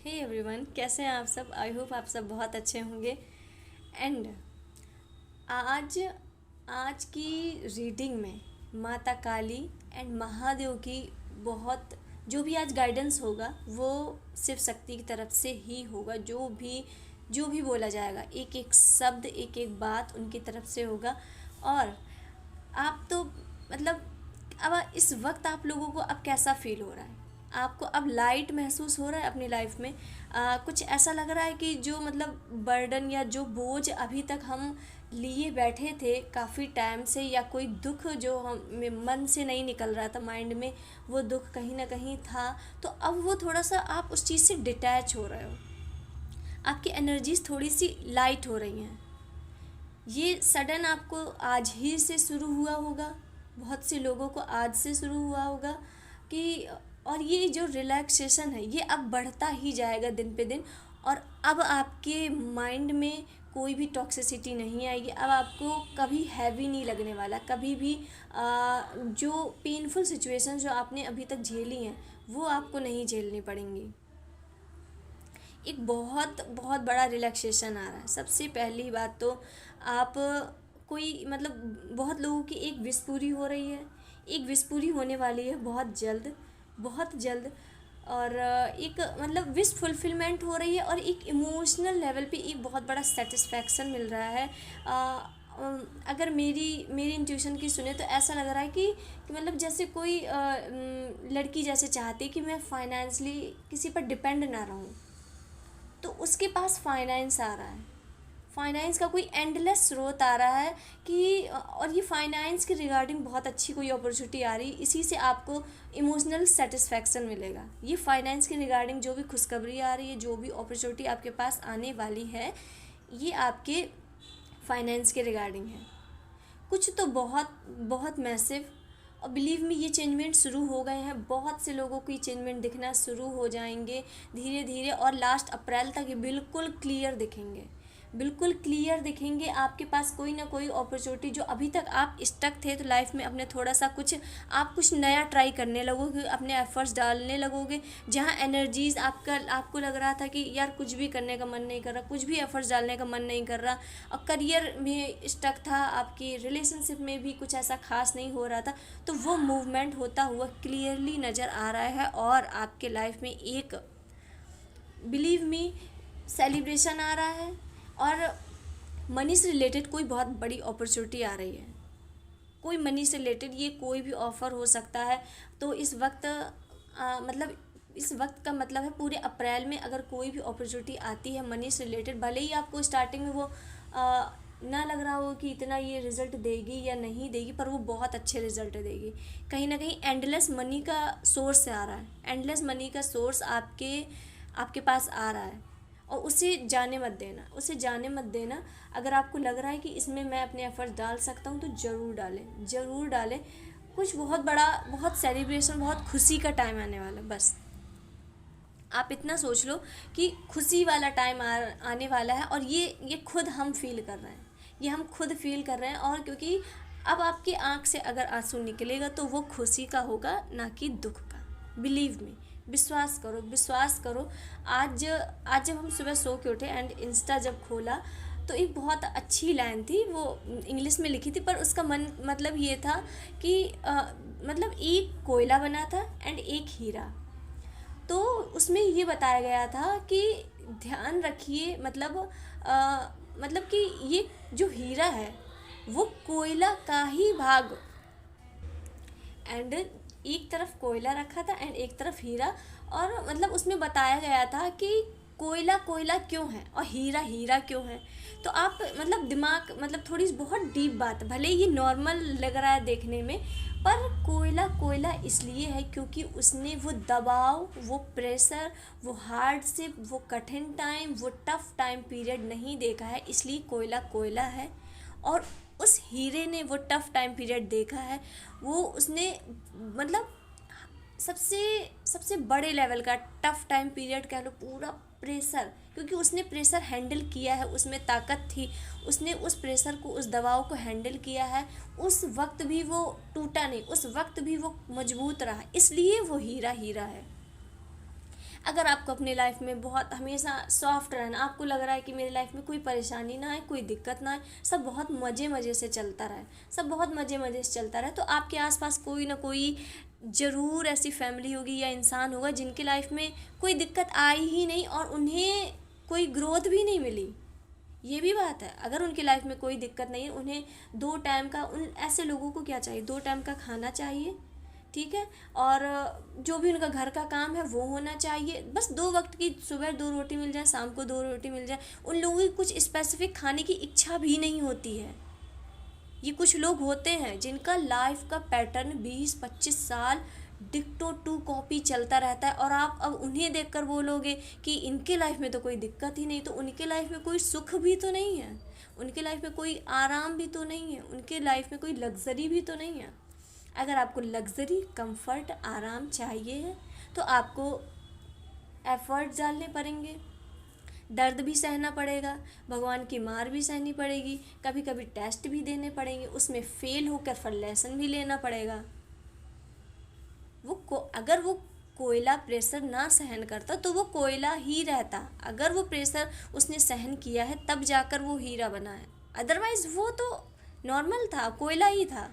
Hey everyone, कैसे हैं आप सब। आई होप आप सब बहुत अच्छे होंगे। एंड आज आज की रीडिंग में माता काली एंड महादेव की बहुत जो भी आज गाइडेंस होगा वो शिव शक्ति की तरफ से ही होगा। जो भी बोला जाएगा, एक एक शब्द एक एक बात उनकी तरफ से होगा। और आप तो मतलब अब इस वक्त आप लोगों को अब कैसा फील हो रहा है? आपको अब लाइट महसूस हो रहा है अपनी लाइफ में? कुछ ऐसा लग रहा है कि जो मतलब बर्डन या जो बोझ अभी तक हम लिए बैठे थे काफ़ी टाइम से, या कोई दुख जो हम मन से नहीं निकल रहा था, माइंड में वो दुख कहीं ना कहीं था, तो अब वो थोड़ा सा आप उस चीज़ से डिटैच हो रहे हो। आपकी एनर्जीज थोड़ी सी लाइट हो रही हैं। ये सडन आपको आज ही से शुरू हुआ होगा, बहुत से लोगों को आज से शुरू हुआ होगा कि और ये जो रिलैक्सेशन है ये अब बढ़ता ही जाएगा दिन पे दिन। और अब आपके माइंड में कोई भी टॉक्सिसिटी नहीं आएगी। अब आपको कभी हैवी नहीं लगने वाला, कभी भी जो पेनफुल सिचुएशन जो आपने अभी तक झेली हैं वो आपको नहीं झेलनी पड़ेंगी। एक बहुत बहुत बड़ा रिलैक्सेशन आ रहा है। सबसे पहली बात तो आप कोई मतलब बहुत लोगों की एक विश पूरी हो रही है, एक विश पूरी होने वाली है बहुत जल्द, बहुत जल्द। और एक मतलब विश फुलफिलमेंट हो रही है, और एक इमोशनल लेवल पे एक बहुत बड़ा सेटिस्फैक्शन मिल रहा है। अगर मेरी मेरी इंट्यूशन की सुने तो ऐसा लग रहा है कि मतलब जैसे कोई लड़की जैसे चाहती है कि मैं फाइनेंशली किसी पर डिपेंड ना रहूं, तो उसके पास फाइनेंस आ रहा है। फाइनेंस का कोई एंडलेस स्रोत आ रहा है कि और ये फाइनेंस के रिगार्डिंग बहुत अच्छी कोई अपॉर्चुनिटी आ रही है। इसी से आपको इमोशनल सेटिस्फैक्शन मिलेगा। ये फाइनेंस के रिगार्डिंग जो भी खुशखबरी आ रही है, जो भी अपॉर्चुनिटी आपके पास आने वाली है, ये आपके फाइनेंस के रिगार्डिंग है। कुछ तो बहुत बहुत मैसिव। और बिलीव मी, ये चेंजमेंट शुरू हो गए हैं। बहुत से लोगों को ये चेंजमेंट दिखना शुरू हो जाएंगे धीरे धीरे, और लास्ट अप्रैल तक ये बिल्कुल क्लियर दिखेंगे, बिल्कुल क्लियर दिखेंगे। आपके पास कोई ना कोई अपॉर्चुनिटी जो अभी तक आप स्टक थे तो लाइफ में अपने थोड़ा सा कुछ आप कुछ नया ट्राई करने लगोगे, अपने एफर्ट्स डालने लगोगे। जहाँ एनर्जीज आपको लग रहा था कि यार कुछ भी करने का मन नहीं कर रहा, कुछ भी एफर्ट्स डालने का मन नहीं कर रहा, और करियर में स्टक था, आपकी रिलेशनशिप में भी कुछ ऐसा खास नहीं हो रहा था, तो वो मूवमेंट होता हुआ क्लियरली नज़र आ रहा है। और आपके लाइफ में एक बिलीव मी सेलिब्रेशन आ रहा है, और मनी से रिलेटेड कोई बहुत बड़ी अपॉर्चुनिटी आ रही है। कोई मनी से रिलेटेड ये कोई भी ऑफ़र हो सकता है। तो इस वक्त मतलब इस वक्त का मतलब है पूरे अप्रैल में अगर कोई भी अपॉर्चुनिटी आती है मनी से रिलेटेड, भले ही आपको स्टार्टिंग में वो ना लग रहा हो कि इतना ये रिज़ल्ट देगी या नहीं देगी, पर वो बहुत अच्छे रिज़ल्ट देगी। कहीं ना कहीं एंडलेस मनी का सोर्स आ रहा है, एंडलेस मनी का सोर्स आपके पास आ रहा है। और उसे जाने मत देना, उसे जाने मत देना। अगर आपको लग रहा है कि इसमें मैं अपने एफर्ट डाल सकता हूँ तो ज़रूर डालें, ज़रूर डालें। कुछ बहुत बड़ा, बहुत सेलिब्रेशन, बहुत खुशी का टाइम आने वाला है। बस आप इतना सोच लो कि खुशी वाला टाइम आने वाला है, और ये खुद हम फील कर रहे हैं, ये हम खुद फील कर रहे हैं। और क्योंकि अब आपकी आँख से अगर आंसू निकलेगा तो वो खुशी का होगा, ना कि दुख का। बिलीव मी, विश्वास करो, विश्वास करो। आज आज जब हम सुबह सो के उठे एंड इंस्टा जब खोला तो एक बहुत अच्छी लाइन थी, वो इंग्लिश में लिखी थी, पर उसका मतलब ये था कि मतलब एक कोयला बना था एंड एक हीरा। तो उसमें ये बताया गया था कि ध्यान रखिए, मतलब कि ये जो हीरा है वो कोयला का ही भाग, एंड एक तरफ कोयला रखा था एंड एक तरफ हीरा। और मतलब उसमें बताया गया था कि कोयला कोयला क्यों है और हीरा हीरा क्यों है। तो आप मतलब दिमाग मतलब थोड़ी बहुत डीप बात, भले ये नॉर्मल लग रहा है देखने में, पर कोयला कोयला इसलिए है क्योंकि उसने वो दबाव, वो प्रेशर, वो हार्डशिप, वो कठिन टाइम, वो टफ टाइम पीरियड नहीं देखा है, इसलिए कोयला कोयला है। और उस हीरे ने वो टफ टाइम पीरियड देखा है। वो उसने मतलब सबसे सबसे बड़े लेवल का टफ टाइम पीरियड कह लो, पूरा प्रेशर, क्योंकि उसने प्रेशर हैंडल किया है, उसमें ताकत थी, उसने उस प्रेशर को, उस दबाव को हैंडल किया है। उस वक्त भी वो टूटा नहीं, उस वक्त भी वो मजबूत रहा, इसलिए वो हीरा हीरा है। अगर आपको अपनी लाइफ में बहुत हमेशा सॉफ्ट रहना, आपको लग रहा है कि मेरी लाइफ में कोई परेशानी ना आए, कोई दिक्कत ना आए, सब बहुत मज़े मज़े से चलता रहे, सब बहुत मज़े मज़े से चलता रहे, तो आपके आसपास कोई ना कोई ज़रूर ऐसी फैमिली होगी या इंसान होगा जिनकी लाइफ में कोई दिक्कत आई ही नहीं और उन्हें कोई ग्रोथ भी नहीं मिली। ये भी बात है, अगर उनकी लाइफ में कोई दिक्कत नहीं है, उन्हें 2 टाइम का, उन ऐसे लोगों को क्या चाहिए, 2 टाइम का खाना चाहिए, ठीक है, और जो भी उनका घर का काम है वो होना चाहिए, बस 2 वक्त की, सुबह 2 रोटी मिल जाए, शाम को 2 रोटी मिल जाए। उन लोगों की कुछ स्पेसिफिक खाने की इच्छा भी नहीं होती है। ये कुछ लोग होते हैं जिनका लाइफ का पैटर्न 20-25 साल डिक्टो टू कॉपी चलता रहता है, और आप अब उन्हें देखकर बोलोगे कि इनके लाइफ में तो कोई दिक्कत ही नहीं, तो उनके लाइफ में कोई सुख भी तो नहीं है, उनके लाइफ में कोई आराम भी तो नहीं है, उनके लाइफ में कोई लग्जरी भी तो नहीं है। अगर आपको लग्जरी, कंफर्ट, आराम चाहिए है तो आपको एफर्ट डालने पड़ेंगे, दर्द भी सहना पड़ेगा, भगवान की मार भी सहनी पड़ेगी, कभी कभी टेस्ट भी देने पड़ेंगे, उसमें फेल होकर फिर लेसन भी लेना पड़ेगा। अगर वो कोयला प्रेशर ना सहन करता तो वो कोयला ही रहता, अगर वो प्रेशर उसने सहन किया है तब जाकर वो हीरा बना है, अदरवाइज वो तो नॉर्मल था, कोयला ही था।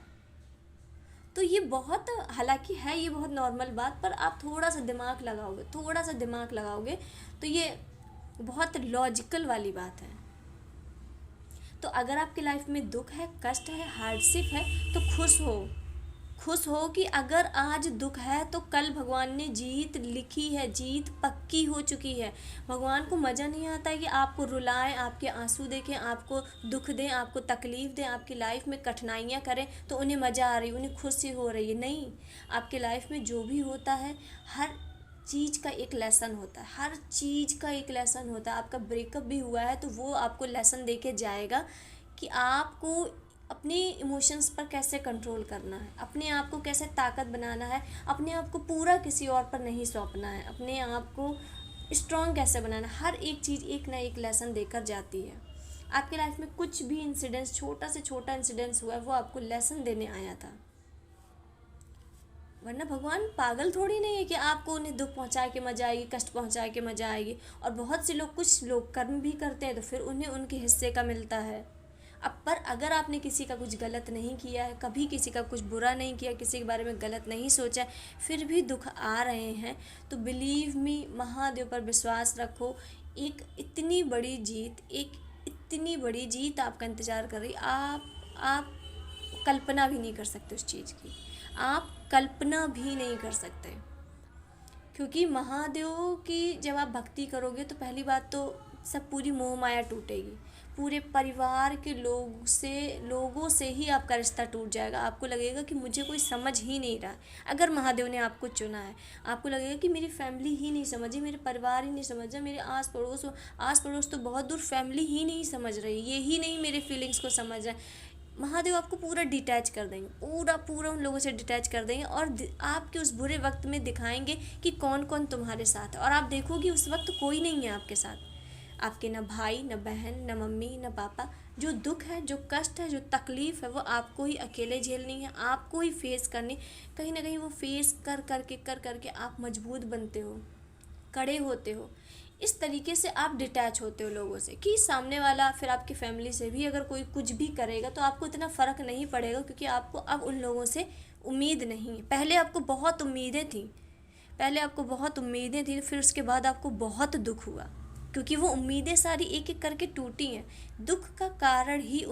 तो ये बहुत, हालांकि है ये बहुत नॉर्मल बात, पर आप थोड़ा सा दिमाग लगाओगे, थोड़ा सा दिमाग लगाओगे तो ये बहुत लॉजिकल वाली बात है। तो अगर आपकी लाइफ में दुख है, कष्ट है, हार्डशिप है, तो खुश हो कि अगर आज दुख है तो कल भगवान ने जीत लिखी है, जीत पक्की हो चुकी है। भगवान को मज़ा नहीं आता है कि आपको रुलाएं, आपके आंसू देखें, आपको दुख दें, आपको तकलीफ़ दें, आपकी लाइफ में कठिनाइयाँ करें तो उन्हें मज़ा आ रही है, उन्हें खुशी हो रही है। नहीं, आपके लाइफ में जो भी होता है, हर चीज़ का एक लेसन होता है, हर चीज़ का एक लेसन होता है। आपका ब्रेकअप भी हुआ है तो वो आपको लेसन दे के जाएगा कि आपको अपने इमोशंस पर कैसे कंट्रोल करना है, अपने आप को कैसे ताकत बनाना है, अपने आप को पूरा किसी और पर नहीं सौंपना है, अपने आप को स्ट्रॉन्ग कैसे बनाना है। हर एक चीज़ एक ना एक लेसन देकर जाती है। आपकी लाइफ में कुछ भी इंसिडेंस, छोटा से छोटा इंसिडेंस हुआ है, वो आपको लेसन देने आया था, वरना भगवान पागल थोड़ी नहीं है कि आपको उन्हें दुख पहुंचा के मजा आएगी, कष्ट पहुंचा के मजा आएगी। और बहुत से लोग, कुछ लोग कर्म भी करते हैं तो फिर उन्हें उनके हिस्से का मिलता है। अब पर अगर आपने किसी का कुछ गलत नहीं किया है, कभी किसी का कुछ बुरा नहीं किया, किसी के बारे में गलत नहीं सोचा, फिर भी दुख आ रहे हैं, तो बिलीव मी, महादेव पर विश्वास रखो, एक इतनी बड़ी जीत आपका इंतज़ार कर रही। आप कल्पना भी नहीं कर सकते उस चीज़ की, आप कल्पना भी नहीं कर सकते। क्योंकि महादेव की जब आप भक्ति करोगे तो पहली बात तो सब पूरी मोह माया टूटेगी, पूरे परिवार के लोगों से ही आपका रिश्ता टूट जाएगा। आपको लगेगा कि मुझे कोई समझ ही नहीं रहा। अगर महादेव ने आपको चुना है, आपको लगेगा कि मेरी फैमिली ही नहीं समझी, मेरे परिवार ही नहीं समझ रहा, मेरे आस पड़ोस तो बहुत दूर, फैमिली ही नहीं समझ रही, ये ही नहीं मेरे फीलिंग्स को समझ रहा है। महादेव आपको पूरा डिटैच कर देंगे, पूरा उन लोगों से डिटैच कर देंगे, और आपके उस बुरे वक्त में दिखाएंगे कि कौन कौन तुम्हारे साथ है। और आप देखोगे उस वक्त कोई नहीं है आपके साथ, आपके न भाई, न बहन, न मम्मी, न पापा। जो दुख है, जो कष्ट है, जो तकलीफ़ है, वो आपको ही अकेले झेलनी है, आपको ही फेस करनी। कहीं ना कहीं वो फेस कर करके आप मजबूत बनते हो, कड़े होते हो। इस तरीके से आप डिटैच होते हो लोगों से, कि सामने वाला, फिर आपकी फैमिली से भी अगर कोई कुछ भी करेगा तो आपको इतना फ़र्क नहीं पड़ेगा, क्योंकि आपको अब उन लोगों से उम्मीद नहीं है। पहले आपको बहुत उम्मीदें थी, फिर उसके बाद आपको बहुत दुख हुआ, क्योंकि वो उम्मीदें सारी एक एक करके टूटी हैं। दुख का कारण ही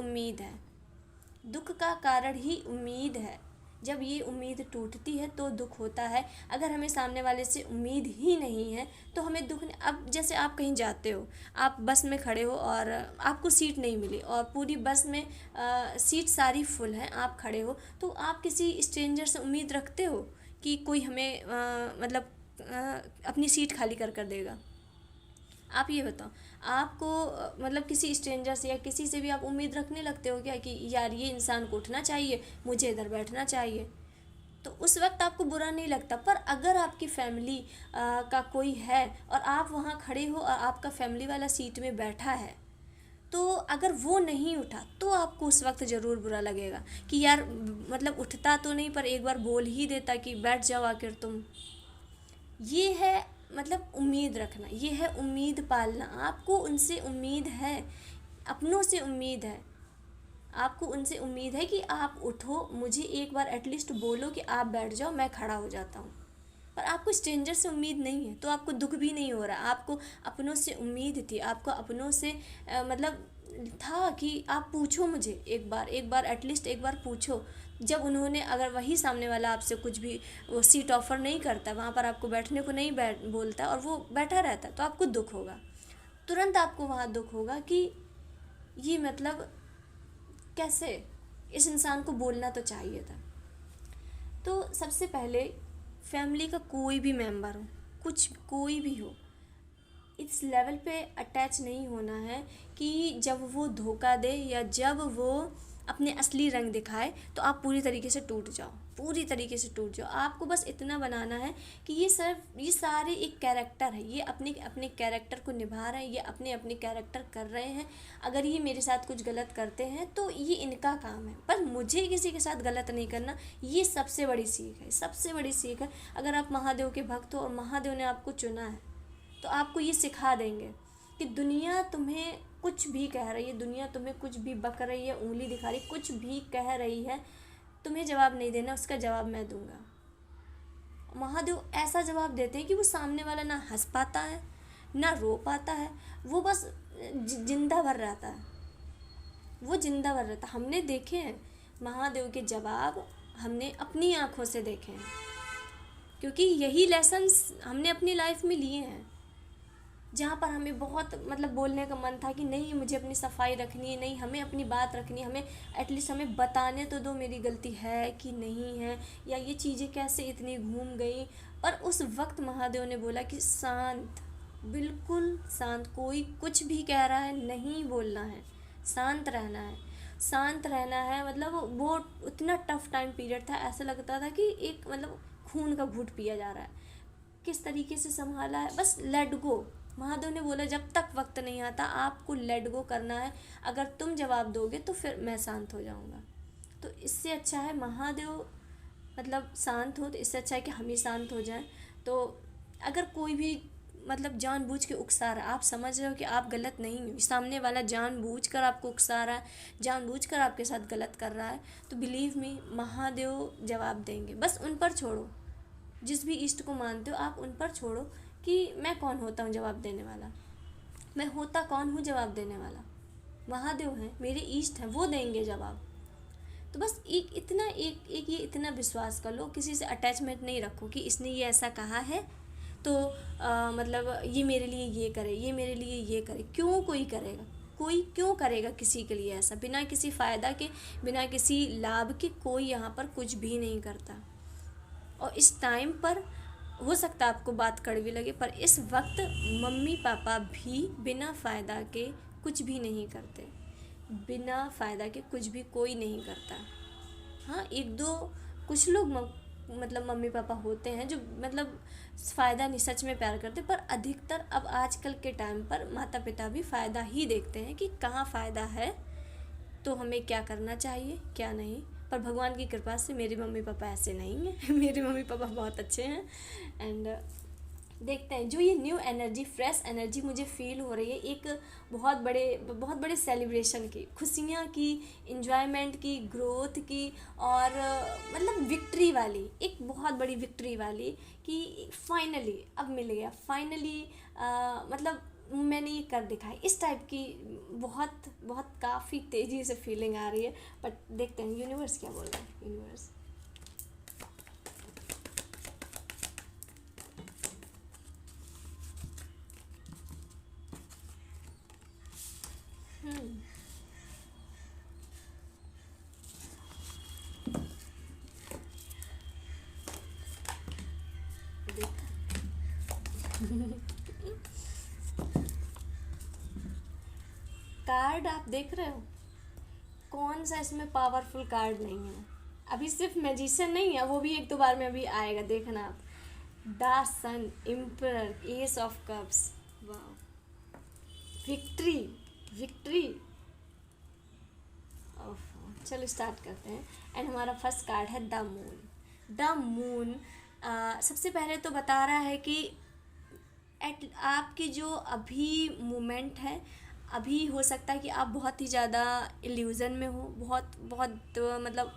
उम्मीद है। जब ये उम्मीद टूटती है तो दुख होता है। अगर हमें सामने वाले से उम्मीद ही नहीं है तो हमें दुख नहीं। अब जैसे आप कहीं जाते हो, आप बस में खड़े हो और आपको सीट नहीं मिली, और पूरी बस में सीट सारी फुल है, आप खड़े हो, तो आप किसी स्ट्रेंजर से उम्मीद रखते हो कि कोई हमें अपनी सीट खाली कर देगा? आप ये बताओ, आपको मतलब किसी स्ट्रेंजर से या किसी से भी आप उम्मीद रखने लगते हो क्या कि यार ये इंसान को उठना चाहिए, मुझे इधर बैठना चाहिए? तो उस वक्त आपको बुरा नहीं लगता। पर अगर आपकी फैमिली का कोई है और आप वहाँ खड़े हो और आपका फैमिली वाला सीट में बैठा है, तो अगर वो नहीं उठा तो आपको उस वक्त ज़रूर बुरा लगेगा कि यार, मतलब उठता तो नहीं पर एक बार बोल ही देता कि बैठ जाओ आखिर तुम। ये है मतलब उम्मीद रखना, ये है उम्मीद पालना। आपको उनसे उम्मीद है, अपनों से उम्मीद है, आपको उनसे उम्मीद है कि आप उठो, मुझे एक बार एटलीस्ट बोलो कि आप बैठ जाओ, मैं खड़ा हो जाता हूँ। पर आपको स्ट्रेंजर से उम्मीद नहीं है, तो आपको दुख भी नहीं हो रहा। आपको अपनों से उम्मीद थी, आपको अपनों से मतलब था कि आप पूछो मुझे एक बार एटलीस्ट एक बार पूछो। जब उन्होंने, अगर वही सामने वाला आपसे कुछ भी वो सीट ऑफ़र नहीं करता, वहाँ पर आपको बैठने को नहीं बोलता और वो बैठा रहता है, तो आपको दुख होगा, तुरंत आपको वहाँ दुख होगा कि ये मतलब कैसे, इस इंसान को बोलना तो चाहिए था। तो सबसे पहले फैमिली का कोई भी मेंबर हो, कुछ कोई भी हो, इस लेवल पे अटैच नहीं होना है कि जब वो धोखा दे या जब वो अपने असली रंग दिखाए तो आप पूरी तरीके से टूट जाओ, पूरी तरीके से टूट जाओ। आपको बस इतना बनाना है कि ये सारे एक कैरेक्टर है, ये अपने अपने कैरेक्टर को निभा रहे हैं, ये अपने अपने कैरेक्टर कर रहे हैं। अगर ये मेरे साथ कुछ गलत करते हैं तो ये इनका काम है, पर मुझे किसी के साथ गलत नहीं करना। ये सबसे बड़ी सीख है, सबसे बड़ी सीख है। अगर आप महादेव के भक्त हो और महादेव ने आपको चुना है तो आपको ये सिखा देंगे कि दुनिया तुम्हें कुछ भी कह रही है, दुनिया तुम्हें कुछ भी बक रही है, उंगली दिखा रही, कुछ भी कह रही है, तुम्हें जवाब नहीं देना, उसका जवाब मैं दूंगा। महादेव ऐसा जवाब देते हैं कि वो सामने वाला ना हंस पाता है ना रो पाता है, वो बस जिंदा भर रहता है, वो जिंदा भर रहता है। हमने देखे हैं महादेव के जवाब, हमने अपनी आँखों से देखे हैं, क्योंकि यही लेसन्स हमने अपनी लाइफ में लिए हैं। जहाँ पर हमें बहुत मतलब बोलने का मन था कि नहीं, मुझे अपनी सफाई रखनी है, नहीं हमें अपनी बात रखनी है, हमें एटलीस्ट हमें बताने तो दो मेरी गलती है कि नहीं है, या ये चीज़ें कैसे इतनी घूम गई। पर उस वक्त महादेव ने बोला कि शांत, बिल्कुल शांत, कोई कुछ भी कह रहा है नहीं बोलना है, शांत रहना है, शांत रहना है। मतलब वो इतना टफ टाइम पीरियड था, ऐसा लगता था कि एक मतलब खून का घूंट पिया जा रहा है। किस तरीके से संभाला है, बस लेट गो। महादेव ने बोला जब तक वक्त नहीं आता आपको लेट गो करना है, अगर तुम जवाब दोगे तो फिर मैं शांत हो जाऊंगा। तो इससे अच्छा है महादेव मतलब शांत हो, तो इससे अच्छा है कि हम ही शांत हो जाएं। तो अगर कोई भी मतलब जानबूझ के उकसा रहा है, आप समझ रहे हो कि आप गलत नहीं हो, सामने वाला जानबूझ कर आपको उकसा रहा है, जानबूझ कर आपके साथ गलत कर रहा है, तो बिलीव मी महादेव जवाब देंगे। बस उन पर छोड़ो, जिस भी इष्ट को मानते हो आप उन पर छोड़ो कि मैं कौन होता हूँ जवाब देने वाला, मैं होता कौन हूँ जवाब देने वाला। महादेव हैं, मेरे इष्ट हैं, वो देंगे जवाब। तो बस एक ये इतना विश्वास कर लो, किसी से अटैचमेंट नहीं रखो कि इसने ये ऐसा कहा है तो मतलब ये मेरे लिए ये करे, ये मेरे लिए ये करे। क्यों कोई करेगा, कोई क्यों करेगा किसी के लिए ऐसा, बिना किसी फ़ायदा के, बिना किसी लाभ के कोई यहाँ पर कुछ भी नहीं करता। और इस टाइम पर हो सकता है आपको बात कड़वी लगे, पर इस वक्त मम्मी पापा भी बिना फ़ायदा के कुछ भी नहीं करते, बिना फ़ायदा के कुछ भी कोई नहीं करता। हाँ, एक दो कुछ लोग मतलब मम्मी पापा होते हैं जो मतलब फ़ायदा नहीं, सच में प्यार करते, पर अधिकतर अब आजकल के टाइम पर माता पिता भी फ़ायदा ही देखते हैं कि कहाँ फ़ायदा है तो हमें क्या करना चाहिए क्या नहीं। पर भगवान की कृपा से मेरे मम्मी पापा ऐसे नहीं हैं मेरे मम्मी पापा बहुत अच्छे हैं। एंड देखते हैं, जो ये न्यू एनर्जी, फ्रेश एनर्जी मुझे फील हो रही है, एक बहुत बड़े सेलिब्रेशन की, खुशियाँ की, इन्जॉयमेंट की, ग्रोथ की, और मतलब विक्ट्री वाली, एक बहुत बड़ी विक्ट्री वाली कि फाइनली अब मिल गया, फाइनली मतलब मैंने ये कर दिखाया, इस टाइप की बहुत बहुत काफ़ी तेज़ी से फीलिंग आ रही है। बट देखते हैं यूनिवर्स क्या बोल रहा है। यूनिवर्स कार्ड आप देख रहे हो, कौन सा इसमें पावरफुल कार्ड नहीं है। अभी सिर्फ मैजिशियन नहीं है, वो भी एक दो बार में अभी आएगा, देखना आप। The sun, emperor, ace of cups, वाह, विक्ट्री, विक्ट्री। चलो स्टार्ट करते हैं। एंड हमारा फर्स्ट कार्ड है द मून। द मून सबसे पहले तो बता रहा है कि एट आपकी जो अभी मोमेंट है, अभी हो सकता है कि आप बहुत ही ज़्यादा इल्यूज़न में हो, बहुत बहुत मतलब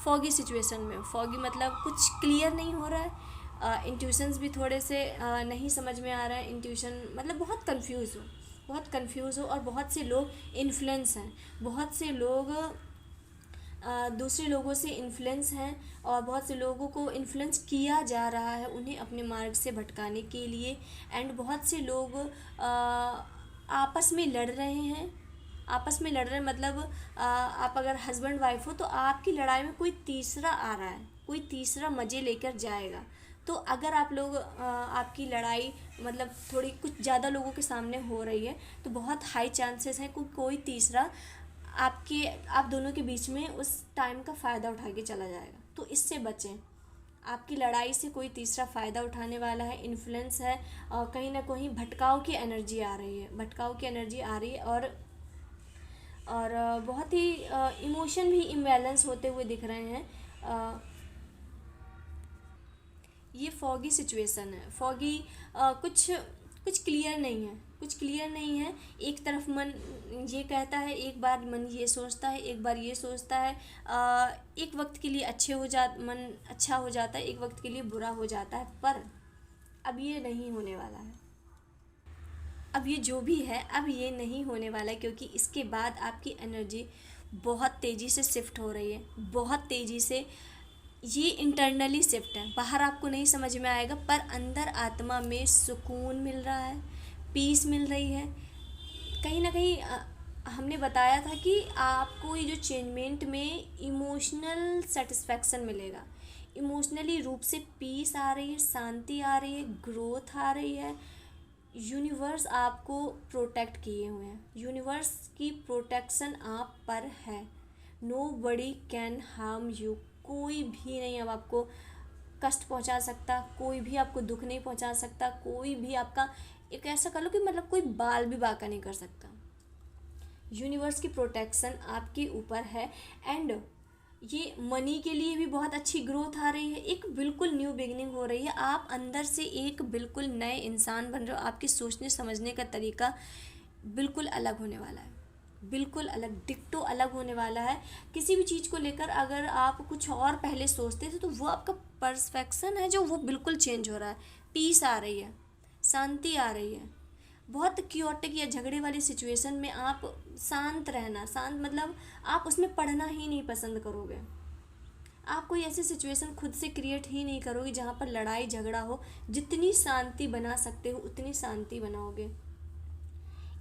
फॉगी सिचुएशन में हो। फॉगी मतलब कुछ क्लियर नहीं हो रहा है, इंट्यूशंस भी थोड़े से नहीं समझ में आ रहा है। इंट्यूशन मतलब बहुत कंफ्यूज हो, बहुत कंफ्यूज हो, और बहुत से लोग इन्फ्लुएंस हैं, बहुत से लोग दूसरे लोगों से इन्फ्लुएंस हैं, और बहुत से लोगों को इन्फ्लुएंस किया जा रहा है उन्हें अपने मार्ग से भटकाने के लिए। एंड बहुत से लोग आपस में लड़ रहे हैं, आपस में लड़ रहे हैं मतलब आप अगर हस्बैंड वाइफ हो तो आपकी लड़ाई में कोई तीसरा आ रहा है, कोई तीसरा मज़े लेकर जाएगा। तो अगर आप लोग आपकी लड़ाई मतलब थोड़ी कुछ ज़्यादा लोगों के सामने हो रही है, तो बहुत हाई चांसेस हैं कोई तीसरा आपके आप दोनों के बीच में उस टाइम का फ़ायदा उठा के चला जाएगा। तो इससे बचें, आपकी लड़ाई से कोई तीसरा फ़ायदा उठाने वाला है, इन्फ्लुएंस है, और कहीं ना कहीं भटकाव की एनर्जी आ रही है, भटकाव की एनर्जी आ रही है। और बहुत ही इमोशन भी इम्बैलेंस होते हुए दिख रहे हैं। ये फॉगी सिचुएशन है, फॉगी कुछ कुछ क्लियर नहीं है, कुछ क्लियर नहीं है। एक तरफ मन ये कहता है, एक बार मन ये सोचता है, एक बार ये सोचता है। एक वक्त के लिए मन अच्छा हो जाता है, एक वक्त के लिए बुरा हो जाता है, पर अब ये नहीं होने वाला है। अब ये जो भी है, अब ये नहीं होने वाला है, क्योंकि इसके बाद आपकी एनर्जी बहुत तेज़ी से शिफ्ट हो रही है, बहुत तेज़ी से। ये इंटरनली शिफ्ट है, बाहर आपको नहीं समझ में आएगा, पर अंदर आत्मा में सुकून मिल रहा है, पीस मिल रही है। कहीं ना कहीं हमने बताया था कि आपको ये जो चेंजमेंट में इमोशनल सेटिस्फैक्शन मिलेगा, इमोशनली रूप से पीस आ रही है, शांति आ रही है, ग्रोथ आ रही है। यूनिवर्स आपको प्रोटेक्ट किए हुए हैं, यूनिवर्स की प्रोटेक्शन आप पर है। Nobody can harm you, कोई भी नहीं अब आपको कष्ट पहुंचा सकता, कोई भी आपको दुख नहीं पहुंचा सकता, कोई भी आपका एक ऐसा कर लो कि मतलब कोई बाल भी बांका नहीं कर सकता। यूनिवर्स की प्रोटेक्शन आपके ऊपर है। एंड ये मनी के लिए भी बहुत अच्छी ग्रोथ आ रही है, एक बिल्कुल न्यू बिगनिंग हो रही है। आप अंदर से एक बिल्कुल नए इंसान बन रहे हो, आपके सोचने समझने का तरीका बिल्कुल अलग होने वाला है, बिल्कुल अलग, डिक्टो अलग होने वाला है। किसी भी चीज़ को लेकर अगर आप कुछ और पहले सोचते थे, तो वो आपका परस्पेक्शन है जो वो बिल्कुल चेंज हो रहा है। पीस आ रही है, शांति आ रही है। बहुत क्योटिक या झगड़े वाली सिचुएशन में आप शांत रहना, शांत मतलब आप उसमें पढ़ना ही नहीं पसंद करोगे। आप कोई ऐसी सिचुएशन खुद से क्रिएट ही नहीं करोगे जहाँ पर लड़ाई झगड़ा हो। जितनी शांति बना सकते हो उतनी शांति बनाओगे।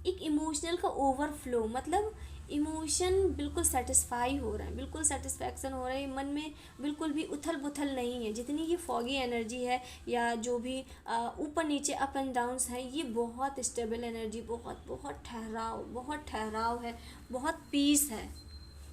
एक इमोशनल का ओवरफ्लो मतलब इमोशन बिल्कुल सेटिस्फाई हो रहा है, बिल्कुल सेटिस्फैक्शन हो रहा है, मन में बिल्कुल भी उथल पुथल नहीं है। जितनी ये फॉगी एनर्जी है या जो भी ऊपर नीचे अप एंड डाउन्स है, ये बहुत स्टेबल एनर्जी, बहुत बहुत ठहराव है, बहुत पीस है।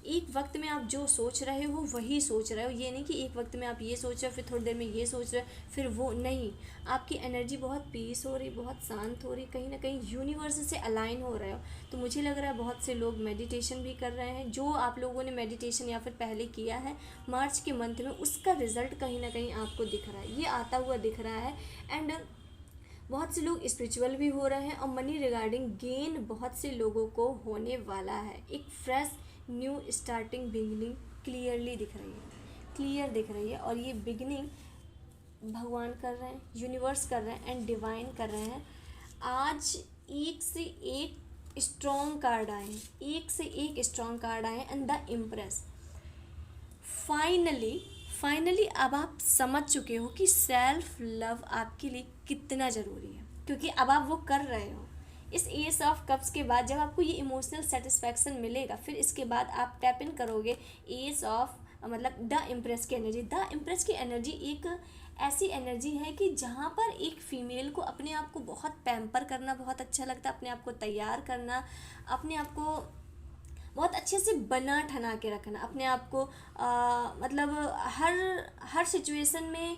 एक वक्त में आप जो सोच रहे हो वही सोच रहे हो, ये नहीं कि एक वक्त में आप ये सोच रहे हो फिर थोड़ी देर में ये सोच रहे हो फिर वो नहीं। आपकी एनर्जी बहुत पीस हो रही, बहुत शांत हो रही, कहीं ना कहीं यूनिवर्स से अलाइन हो रहे हो। तो मुझे लग रहा है बहुत से लोग मेडिटेशन भी कर रहे हैं। जो आप लोगों ने मेडिटेशन या फिर पहले किया है मार्च के मंथ में, उसका रिजल्ट कहीं ना कहीं आपको दिख रहा है, ये आता हुआ दिख रहा है। एंड बहुत से लोग स्पिरिचुअल भी हो रहे हैं, और मनी रिगार्डिंग गेन बहुत से लोगों को होने वाला है। एक fresh new starting beginning clearly दिख रही है, क्लियर दिख रही है। और ये बिगिनिंग भगवान कर रहे हैं, यूनिवर्स कर रहे हैं, एंड डिवाइन कर रहे हैं। आज एक से एक स्ट्रॉन्ग कार्ड आए हैं, एक से एक स्ट्रॉन्ग कार्ड आए हैं, एंड द इम्प्रेस। फाइनली अब आप समझ चुके हो कि सेल्फ लव आपके लिए कितना ज़रूरी है, क्योंकि अब आप वो कर रहे हो। इस एस ऑफ कप्स के बाद जब आपको ये इमोशनल सेटिस्फैक्शन मिलेगा, फिर इसके बाद आप टैप इन करोगे एस ऑफ मतलब द इम्प्रेस की एनर्जी। द इम्प्रेस की एनर्जी एक ऐसी एनर्जी है कि जहाँ पर एक फ़ीमेल को अपने आप को बहुत पैम्पर करना बहुत अच्छा लगता है, अपने आप को तैयार करना, अपने आप को बहुत अच्छे से बना ठना के रखना, अपने आप को मतलब हर सिचुएशन में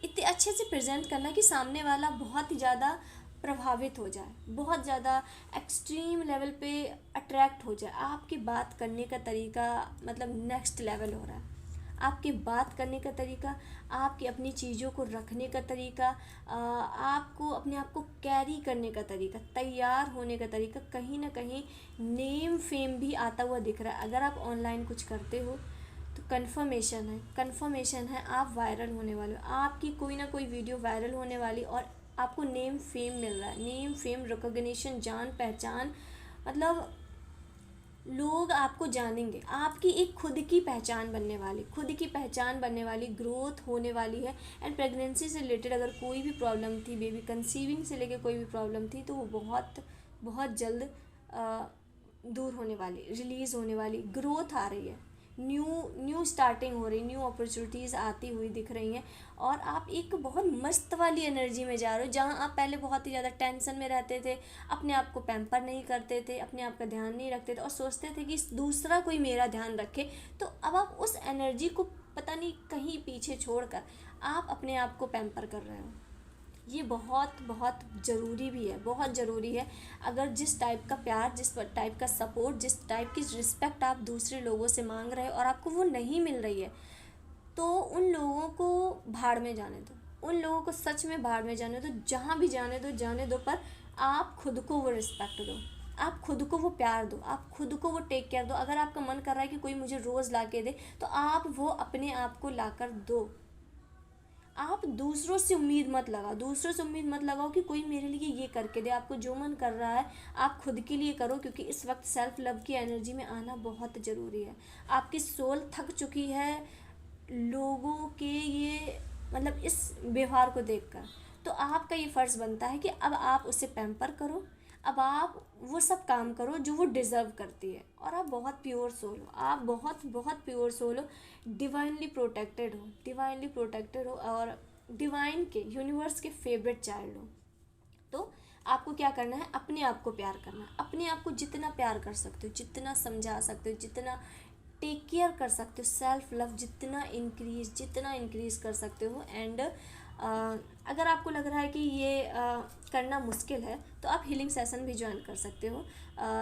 इतने अच्छे से प्रेजेंट करना कि सामने वाला बहुत ही ज़्यादा प्रभावित हो जाए, बहुत ज़्यादा एक्सट्रीम लेवल पे अट्रैक्ट हो जाए। आपकी बात करने का तरीका मतलब नेक्स्ट लेवल हो रहा है, आपके बात करने का तरीका, आपकी अपनी चीज़ों को रखने का तरीका, आपको अपने आप को कैरी करने का तरीका, तैयार होने का तरीका, कहीं ना कहीं नेम फेम भी आता हुआ दिख रहा है। अगर आप ऑनलाइन कुछ करते हो तो कन्फर्मेशन है आप वायरल होने वाले हो, आपकी कोई ना कोई वीडियो वायरल होने वाली, और आपको नेम फेम मिल रहा है। नेम फेम, रिकॉग्निशन, जान पहचान, मतलब लोग आपको जानेंगे, आपकी एक खुद की पहचान बनने वाली, ग्रोथ होने वाली है। एंड प्रेगनेंसी से रिलेटेड अगर कोई भी प्रॉब्लम थी, बेबी कंसीविंग से लेकर कोई भी प्रॉब्लम थी, तो वो बहुत बहुत जल्द दूर होने वाली, रिलीज़ होने वाली, ग्रोथ आ रही है, न्यू स्टार्टिंग हो रही, न्यू अपॉर्चुनिटीज़ आती हुई दिख रही हैं, और आप एक बहुत मस्त वाली एनर्जी में जा रहे हो। जहाँ आप पहले बहुत ही ज़्यादा टेंशन में रहते थे, अपने आप को पैम्पर नहीं करते थे, अपने आप का ध्यान नहीं रखते थे और सोचते थे कि दूसरा कोई मेरा ध्यान रखे, तो अब आप उस एनर्जी को पता नहीं कहीं पीछे छोड़कर आप अपने आप को पैम्पर कर रहे हो। ये बहुत बहुत ज़रूरी भी है, बहुत ज़रूरी है। अगर जिस टाइप का प्यार, जिस टाइप का सपोर्ट, जिस टाइप की रिस्पेक्ट आप दूसरे लोगों से मांग रहे हो और आपको वो नहीं मिल रही है, तो उन लोगों को भाड़ में जाने दो, उन लोगों को सच में भाड़ में जाने दो। जहाँ भी जाने दो, पर आप खुद को वो रिस्पेक्ट दो, आप खुद को वो प्यार दो, आप खुद को वो टेक केयर दो। अगर आपका मन कर रहा है कि कोई मुझे रोज़ ला के दे, तो आप वो अपने आप को ला कर दो। आप दूसरों से उम्मीद मत लगाओ कि कोई मेरे लिए ये करके दे। आपको जो मन कर रहा है आप खुद के लिए करो, क्योंकि इस वक्त सेल्फ लव की एनर्जी में आना बहुत ज़रूरी है। आपकी सोल थक चुकी है लोगों के ये मतलब इस व्यवहार को देखकर, तो आपका ये फ़र्ज़ बनता है कि अब आप उसे पैम्पर करो, अब आप वो सब काम करो जो वो डिज़र्व करती है। और आप बहुत प्योर सोल हो, आप बहुत बहुत प्योर सोल हो, डिवाइनली प्रोटेक्टेड हो और डिवाइन के, यूनिवर्स के फेवरेट चाइल्ड हो। तो आपको क्या करना है, अपने आप को प्यार करना है। अपने आप को जितना प्यार कर सकते हो, जितना समझा सकते हो, जितना टेक केयर कर सकते हो, सेल्फ लव जितना इंक्रीज कर सकते हो। एंड अगर आपको लग रहा है कि ये करना मुश्किल है, तो आप हीलिंग सेशन भी ज्वाइन कर सकते हो।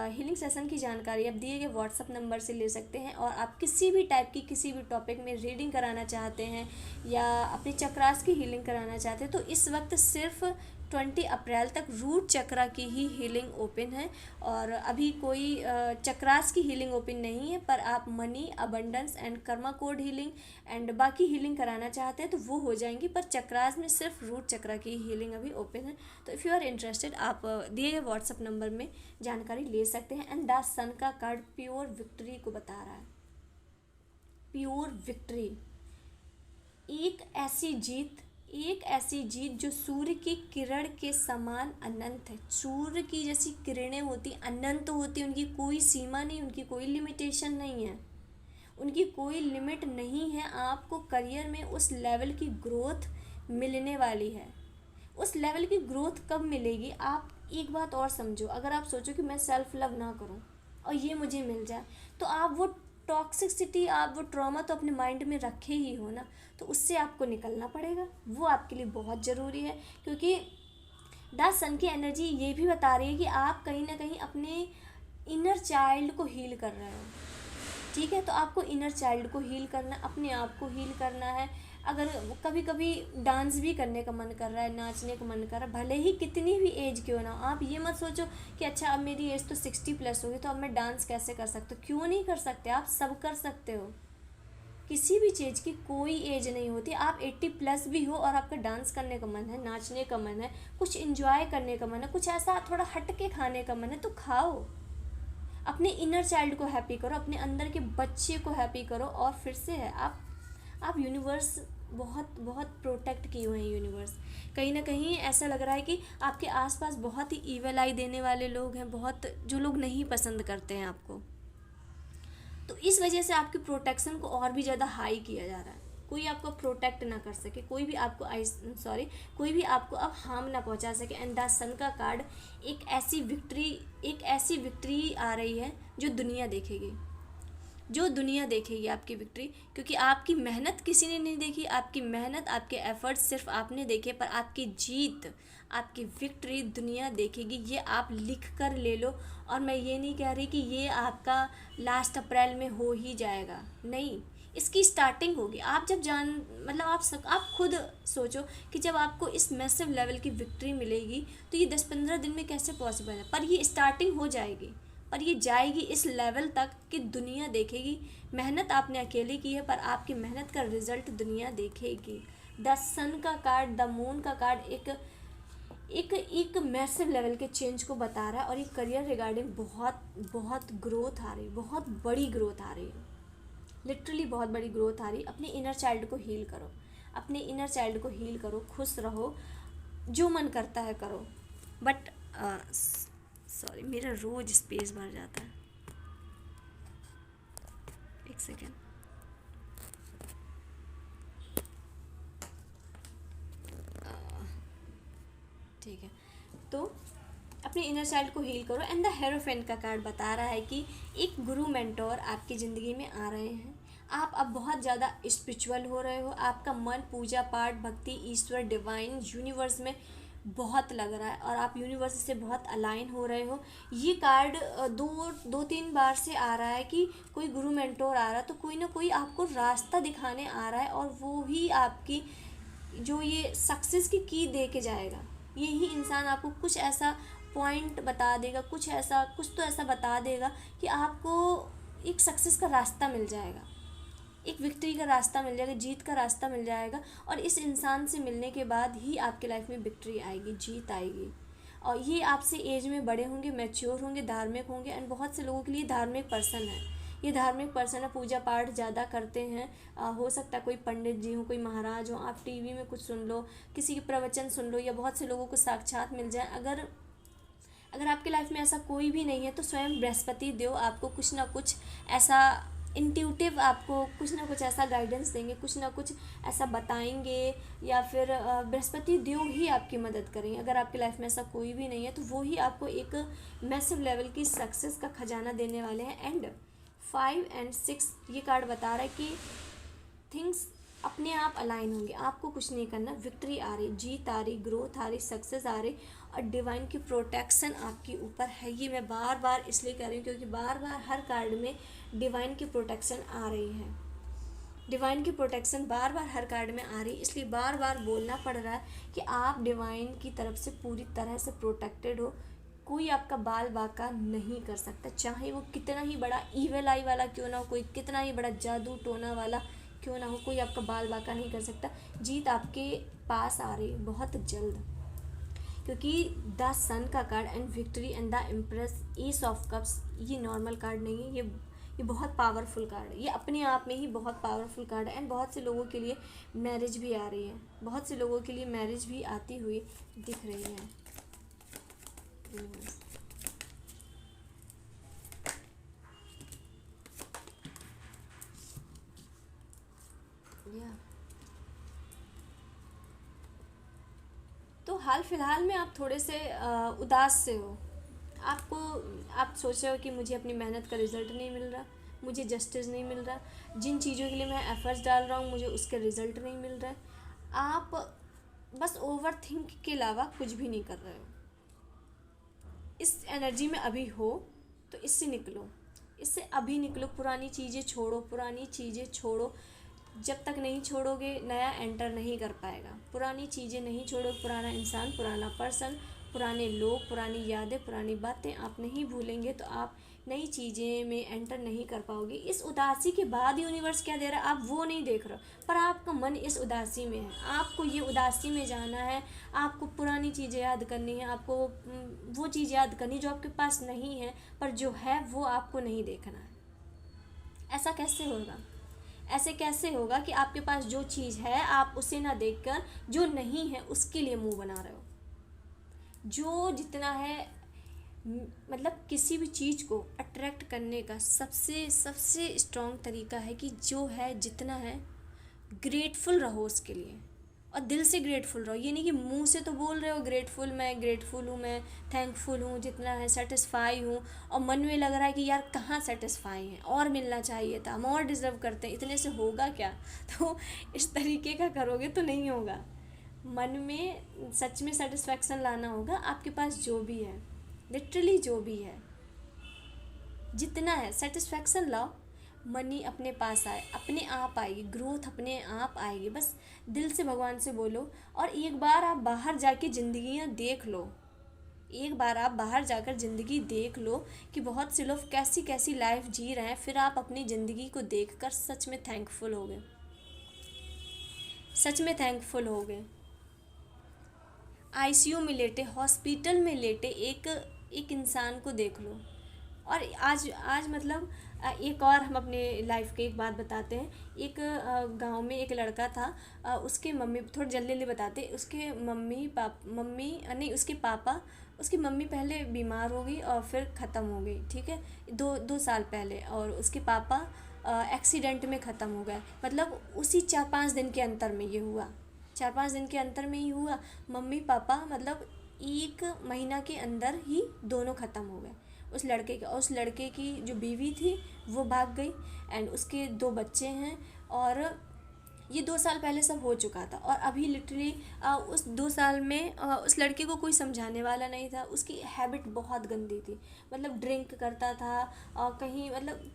हीलिंग सेशन की जानकारी आप दिए गए व्हाट्सअप नंबर से ले सकते हैं, और आप किसी भी टाइप की, किसी भी टॉपिक में रीडिंग कराना चाहते हैं या अपने चक्रास की हीलिंग कराना चाहते हैं, तो इस वक्त सिर्फ 20 अप्रैल तक रूट चक्रा की ही हीलिंग ओपन है। और अभी कोई चक्रास की हीलिंग ओपन नहीं है, पर आप money, abundance and Karma code healing and बाकी हीलिंग कराना चाहते हैं तो वो हो जाएंगी, पर चक्रास में सिर्फ रूट चक्रा की हीलिंग अभी ओपन है। तो इफ़ यू आर इंटरेस्टेड, आप दिए गए व्हाट्सअप नंबर में जानकारी ले सकते हैं। एंड द सन का कार्ड प्योर विक्ट्री को बता रहा है, प्योर विक्ट्री, एक ऐसी जीत जो सूर्य की किरण के समान अनंत है। सूर्य की जैसी किरणें होती, अनंत होती, उनकी कोई सीमा नहीं, उनकी कोई लिमिटेशन नहीं है, उनकी कोई लिमिट नहीं है। आपको करियर में उस लेवल की ग्रोथ मिलने वाली है। उस लेवल की ग्रोथ कब मिलेगी, आप एक बात और समझो। अगर आप सोचो कि मैं सेल्फ लव ना करूं और ये मुझे मिल जाए, तो आप वो टॉक्सिसिटी, आप वो ट्रॉमा तो अपने माइंड में रखे ही हो ना, तो उससे आपको निकलना पड़ेगा। वो आपके लिए बहुत ज़रूरी है, क्योंकि द सन की एनर्जी ये भी बता रही है कि आप कहीं ना कहीं अपने इनर चाइल्ड को हील कर रहे हो। ठीक है, तो आपको इनर चाइल्ड को हील करना, अपने आप को हील करना है। अगर कभी कभी डांस भी करने का मन कर रहा है, नाचने का मन कर रहा है, भले ही कितनी भी एज क्यों ना, आप ये मत सोचो कि अच्छा अब मेरी एज तो 60+ होगी तो अब मैं डांस कैसे कर सकता हूँ। क्यों नहीं कर सकते, आप सब कर सकते हो। किसी भी चीज़ की कोई एज नहीं होती। आप 80+ भी हो और आपका डांस करने का मन है, नाचने का मन है, कुछ इंजॉय करने का मन है, कुछ ऐसा थोड़ा हट के खाने का मन है, तो खाओ। अपने इनर चाइल्ड को हैप्पी करो, अपने अंदर के बच्चे को हैप्पी करो। और फिर से है, आप यूनिवर्स बहुत बहुत प्रोटेक्ट किए हुए हैं। यूनिवर्स कहीं ना कहीं ऐसा लग रहा है कि आपके आसपास बहुत ही ईवल आई देने वाले लोग हैं, बहुत जो लोग नहीं पसंद करते हैं आपको, तो इस वजह से आपकी प्रोटेक्शन को और भी ज़्यादा हाई किया जा रहा है। कोई आपको प्रोटेक्ट ना कर सके, कोई भी आपको अब हार्म ना पहुंचा सके। एंड द सन का कार्ड एक ऐसी विक्ट्री आ रही है जो दुनिया देखेगी आपकी विक्ट्री, क्योंकि आपकी मेहनत किसी ने नहीं देखी, आपकी मेहनत, आपके एफर्ट्स सिर्फ आपने देखे, पर आपकी जीत, आपकी विक्ट्री दुनिया देखेगी। ये आप लिख कर ले लो। और मैं ये नहीं कह रही कि ये आपका लास्ट अप्रैल में हो ही जाएगा, नहीं, इसकी स्टार्टिंग होगी। आप जब मतलब आप खुद सोचो कि जब आपको इस मैसिव लेवल की विक्ट्री मिलेगी तो ये 10-15 दिन में कैसे पॉसिबल है, पर ये स्टार्टिंग हो जाएगी, पर ये जाएगी इस लेवल तक कि दुनिया देखेगी। मेहनत आपने अकेले की है, पर आपकी मेहनत का रिजल्ट दुनिया देखेगी। द सन का कार्ड, द मून का कार्ड एक एक एक मैसिव लेवल के चेंज को बता रहा है, और ये करियर रिगार्डिंग बहुत बहुत ग्रोथ आ रही, बहुत बड़ी ग्रोथ आ रही है, लिटरली बहुत बड़ी ग्रोथ आ रही। अपने इनर चाइल्ड को हील करो, अपने इनर चाइल्ड को हील करो, खुश रहो, जो मन करता है करो। बट सॉरी, मेरा रोज स्पेस भर जाता है, एक सेकेंड। ठीक है, तो अपने इनर चाइल्ड को हील करो। एंड द हेरोफेंट का कार्ड बता रहा है कि एक गुरु मेंटोर आपकी ज़िंदगी में आ रहे हैं। आप अब बहुत ज़्यादा स्पिरिचुअल हो रहे हो, आपका मन पूजा पाठ, भक्ति, ईश्वर, डिवाइन, यूनिवर्स में बहुत लग रहा है, और आप यूनिवर्स से बहुत अलाइन हो रहे हो। ये कार्ड दो तीन बार से आ रहा है कि कोई गुरु मेंटोर आ रहा है, तो कोई ना कोई आपको रास्ता दिखाने आ रहा है, और वो ही आपकी जो ये सक्सेस की दे के जाएगा। यही इंसान आपको कुछ ऐसा पॉइंट बता देगा, कुछ तो ऐसा बता देगा कि आपको एक सक्सेस का रास्ता मिल जाएगा, एक विक्ट्री का रास्ता मिल जाएगा, जीत का रास्ता मिल जाएगा। और इस इंसान से मिलने के बाद ही आपके लाइफ में विक्ट्री आएगी, जीत आएगी। और ये आपसे एज में बड़े होंगे, मैच्योर होंगे, धार्मिक होंगे, एंड बहुत से लोगों के लिए धार्मिक पर्सन है। ये धार्मिक पर्सन है, पूजा पाठ ज़्यादा करते हैं। हो सकता है कोई पंडित जी हो, कोई महाराज हो, आप टीवी में कुछ सुन लो, किसी के प्रवचन सुन लो, या बहुत से लोगों को साक्षात मिल जाए। अगर आपकी लाइफ में ऐसा कोई भी नहीं है, तो स्वयं बृहस्पति देव आपको कुछ ना कुछ ऐसा इंट्यूटिव, आपको कुछ ना कुछ ऐसा गाइडेंस देंगे, कुछ ना कुछ ऐसा बताएंगे, या फिर बृहस्पति देव ही आपकी मदद करेंगे। अगर आपकी लाइफ में ऐसा कोई भी नहीं है, तो वो ही आपको एक मैसिव लेवल की सक्सेस का खजाना देने वाले हैं। एंड 5 और 6 ये कार्ड बता रहा है कि थिंग्स अपने आप अलाइन होंगे, आपको कुछ नहीं करना, विक्ट्री आ रही, जीत आ रही, ग्रोथ आ रही, सक्सेस आ रही, और डिवाइन की प्रोटेक्शन आपके ऊपर है। ये मैं बार बार इसलिए कह रही हूँ क्योंकि बार बार हर कार्ड में डिवाइन की प्रोटेक्शन आ रही है, डिवाइन की प्रोटेक्शन बार बार हर कार्ड में आ रही है, इसलिए बार बार बोलना पड़ रहा है कि आप डिवाइन की तरफ से पूरी तरह से प्रोटेक्टेड हो। कोई आपका बाल बाका नहीं कर सकता, चाहे वो कितना ही बड़ा ईविल आई वाला क्यों ना हो, कोई कितना ही बड़ा जादू टोना वाला क्यों ना हो, कोई आपका बाल बाका नहीं कर सकता। जीत आपके पास आ रही है बहुत जल्द, क्योंकि द सन का card and victory and the impress, S of cups, ये नॉर्मल कार्ड नहीं है, ये बहुत पावरफुल कार्ड है, ये अपने आप में ही बहुत पावरफुल कार्ड है। एंड बहुत से लोगों के लिए मैरिज भी आ रही है, बहुत से लोगों के लिए मैरिज भी आती हुई दिख रही है। तो हाल फिलहाल में आप थोड़े से उदास से हो, आप सोच रहे हो कि मुझे अपनी मेहनत का रिज़ल्ट नहीं मिल रहा, मुझे जस्टिस नहीं मिल रहा, जिन चीज़ों के लिए मैं एफर्ट्स डाल रहा हूँ मुझे उसके रिज़ल्ट नहीं मिल रहा है। आप बस ओवर थिंक के अलावा कुछ भी नहीं कर रहे हो। इस एनर्जी में अभी हो तो इससे निकलो, इससे अभी निकलो, पुरानी चीज़ें छोड़ो, पुरानी चीज़ें छोड़ो। जब तक नहीं छोड़ोगे नया एंटर नहीं कर पाएगा। पुरानी चीज़ें नहीं छोड़ो, पुराना इंसान, पुराना पर्सन, पुराने लोग, पुरानी यादें, पुरानी बातें आप नहीं भूलेंगे तो आप नई चीज़ें में एंटर नहीं कर पाओगे। इस उदासी के बाद यूनिवर्स क्या दे रहा है आप वो नहीं देख रहे हो, पर आपका मन इस उदासी में है, आपको ये उदासी में जाना है, आपको पुरानी चीज़ें याद करनी है, आपको वो चीज़ याद करनी जो आपके पास नहीं है, पर जो है वो आपको नहीं देखना है। ऐसा कैसे होगा? ऐसे कैसे होगा कि आपके पास जो चीज़ है आप उसे ना देखकर जो नहीं है उसके लिए मुंह बना रहे हो। जो जितना है, मतलब किसी भी चीज़ को अट्रैक्ट करने का सबसे सबसे स्ट्रॉन्ग तरीका है कि जो है जितना है ग्रेटफुल रहो उसके लिए, और दिल से ग्रेटफुल रहो। ये नहीं कि मुंह से तो बोल रहे हो ग्रेटफुल हूँ, मैं थैंकफुल हूँ, जितना है सेटिस्फाई हूँ, और मन में लग रहा है कि यार कहाँ सेटिस्फाई है, और मिलना चाहिए था, हम और डिज़र्व करते हैं, इतने से होगा क्या? तो इस तरीके का करोगे तो नहीं होगा। मन में सच में सेटिस्फैक्शन लाना होगा। आपके पास जो भी है, लिटरली जो भी है, जितना है सेटिस्फैक्शन लाओ। मनी अपने पास आए, अपने आप आएगी, ग्रोथ अपने आप आएगी। बस दिल से भगवान से बोलो। और एक बार आप बाहर जाके ज़िंदगियाँ देख लो, एक बार आप बाहर जाकर ज़िंदगी देख लो कि बहुत से लोग कैसी कैसी लाइफ जी रहे हैं, फिर आप अपनी ज़िंदगी को देखकर सच में थैंकफुल होगे, सच में थैंकफुल होगे। आईसीयू में लेटे, हॉस्पिटल में लेटे एक एक इंसान को देख लो। और आज आज मतलब एक और हम अपने लाइफ की एक बात बताते हैं। एक गांव में एक लड़का था, उसके मम्मी, थोड़ी जल्दी जल्दी बताते, उसके मम्मी नहीं, उसके पापा, उसकी मम्मी पहले बीमार हो गई और फिर ख़त्म हो गई, ठीक है, 2 साल पहले। और उसके पापा एक्सीडेंट में ख़त्म हो गए, मतलब उसी 4-5 दिन के अंतर में ये हुआ, 4-5 दिन के अंतर में ही हुआ। मम्मी पापा मतलब 1 महीना के अंदर ही दोनों ख़त्म हो गए। उस लड़के की जो बीवी थी वो भाग गई, एंड उसके 2 बच्चे हैं। और ये 2 साल पहले सब हो चुका था। और अभी लिटरली उस 2 साल में उस लड़के को कोई समझाने वाला नहीं था। उसकी हैबिट बहुत गंदी थी, मतलब ड्रिंक करता था, कहीं मतलब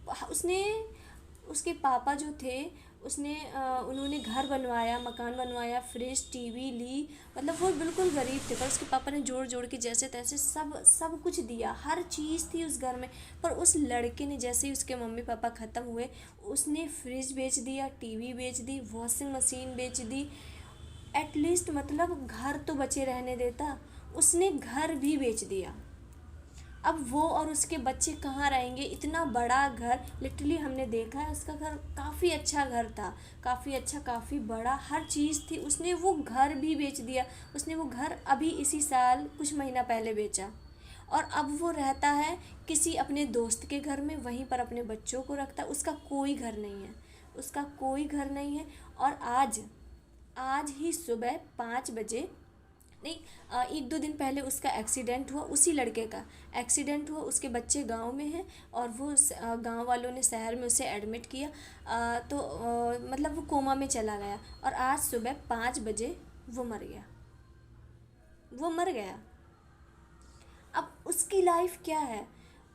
उसके पापा जो थे, उन्होंने घर बनवाया, मकान बनवाया, फ्रिज, टीवी ली, मतलब वो बिल्कुल गरीब थे, पर उसके पापा ने जोड़ जोड़ के जैसे तैसे सब कुछ दिया, हर चीज़ थी उस घर में। पर उस लड़के ने जैसे ही उसके मम्मी पापा ख़त्म हुए, उसने फ्रिज बेच दिया, टीवी बेच दी, वॉशिंग मशीन बेच दी। एटलीस्ट मतलब घर तो बचे रहने देता, उसने घर भी बेच दिया। अब वो और उसके बच्चे कहाँ रहेंगे? इतना बड़ा घर, लिटरली हमने देखा है, उसका घर काफ़ी अच्छा घर था, काफ़ी अच्छा, काफ़ी बड़ा, हर चीज़ थी। उसने वो घर भी बेच दिया। उसने वो घर अभी इसी साल कुछ महीना पहले बेचा, और अब वो रहता है किसी अपने दोस्त के घर में, वहीं पर अपने बच्चों को रखता है। उसका कोई घर नहीं है, उसका कोई घर नहीं है। और आज ही सुबह 5 बजे, नहीं, 1-2 दिन पहले उसका एक्सीडेंट हुआ, उसी लड़के का एक्सीडेंट हुआ। उसके बच्चे गांव में हैं, और वो गांव वालों ने शहर में उसे एडमिट किया। तो मतलब वो कोमा में चला गया, और आज सुबह 5 बजे वो मर गया, वो मर गया। अब उसकी लाइफ क्या है?